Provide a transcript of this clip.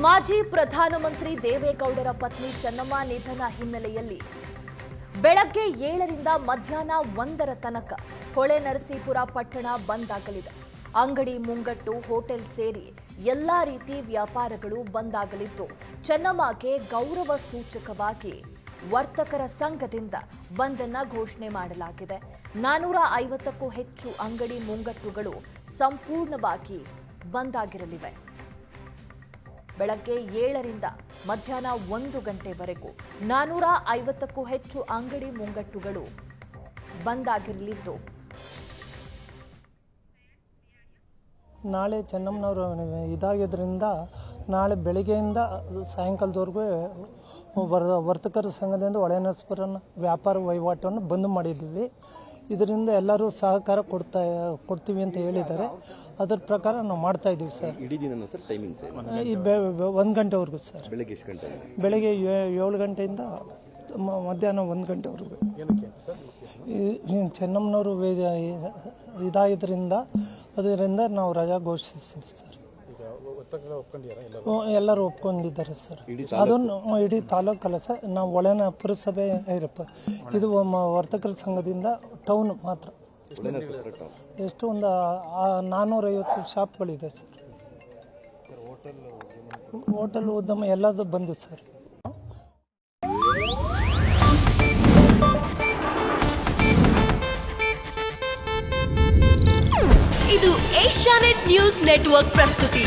ಮಾಜಿ ಪ್ರಧಾನಮಂತ್ರಿ ದೇವೇಗೌಡರ ಪತ್ನಿ ಚೆನ್ನಮ್ಮ ನಿಧನ ಹಿನ್ನೆಲೆಯಲ್ಲಿ ಬೆಳಗ್ಗೆ 7ರಿಂದ ಮಧ್ಯಾಹ್ನ 1 ತನಕ ಹೊಳೆನರಸೀಪುರ ಪಟ್ಟಣ ಬಂದ್ ಆಗಲಿದೆ. ಅಂಗಡಿ ಮುಂಗಟ್ಟು, ಹೋಟೆಲ್ ಸೇರಿ ಎಲ್ಲಾ ರೀತಿ ವ್ಯಾಪಾರಗಳು ಬಂದ್ ಆಗಲಿದ್ದು, ಚೆನ್ನಮ್ಮಗೆ ಗೌರವ ಸೂಚಕವಾಗಿ ವರ್ತಕರ ಸಂಘದಿಂದ ಬಂದ್ ಅನ್ನು ಘೋಷಣೆ ಮಾಡಲಾಗಿದೆ. 450ಕ್ಕೂ ಹೆಚ್ಚು ಅಂಗಡಿ ಮುಂಗಟ್ಟುಗಳು ಸಂಪೂರ್ಣವಾಗಿ ಬಂದ್ ಆಗಿರಲಿವೆ. ಬೆಳಗ್ಗೆ 7ರಿಂದ ಮಧ್ಯಾಹ್ನ 1 ಗಂಟೆವರೆಗೂ 450ಕ್ಕೂ ಹೆಚ್ಚು ಅಂಗಡಿ ಮುಂಗಟ್ಟುಗಳು ಬಂದ್ ಆಗಿರಲಿದ್ದು, ನಾಳೆ ಚೆನ್ನಮ್ಮನವರು ಇದಾಗಿದ್ದರಿಂದ ನಾಳೆ ಬೆಳಗ್ಗೆಯಿಂದ ಸಾಯಂಕಾಲದವರೆಗೂ ವರ್ತಕರ ಸಂಘದಿಂದ ಹೊಳೆನರಸೀಪುರ ವ್ಯಾಪಾರ ವಹಿವಾಟನ್ನು ಬಂದ್ ಮಾಡಿದ್ದೀವಿ. ಇದರಿಂದ ಎಲ್ಲರೂ ಸಹಕಾರ ಕೊಡ್ತೀವಿ ಅಂತ ಹೇಳಿದ್ದಾರೆ. ಅದರ ಪ್ರಕಾರ ನಾವು ಮಾಡ್ತಾ ಇದ್ದೀವಿ ಸರ್. ಇಡೀ ದಿನ ಸರ್ ಟೈಮಿಂಗ್ ಸರ್ 1 ಗಂಟೆವರೆಗೂ ಸರ್. ಬೆಳಗ್ಗೆ ಎಷ್ಟು ಗಂಟೆ? ಬೆಳಗ್ಗೆ 7 ಗಂಟೆಯಿಂದ ಮಧ್ಯಾಹ್ನ 1 ಗಂಟೆವರೆಗೂ. ಚೆನ್ನಮ್ಮನವರು ಇದಾಗಿದ್ದರಿಂದ ಅದರಿಂದ ನಾವು ರಜಾ ಘೋಷಿಸ್ತೀವಿ ಸರ್. ಎಲ್ಲರೂ ಒಪ್ಕೊಂಡಿದ್ದಾರೆ ಸರ್. ಅದನ್ನು ಇಡೀ ತಾಲೂಕಲ್ಲ ಸರ್, ನಾವು ಒಳನ ಪುರಸಭೆ ಇದು ವರ್ತಕರ ಸಂಘದಿಂದ ಟೌನ್ ಮಾತ್ರ. ಎಷ್ಟು ಒಂದು 450 ಶಾಪ್ಗಳಿದೆ ಸರ್. ಹೋಟೆಲ್ ಉದ್ಯಮ ಎಲ್ಲದೂ ಬಂದು ಸರ್. ಇದು ಏಷ್ಯಾನೆಟ್ ನ್ಯೂಸ್ ನೆಟ್ವರ್ಕ್ ಪ್ರಸ್ತುತಿ.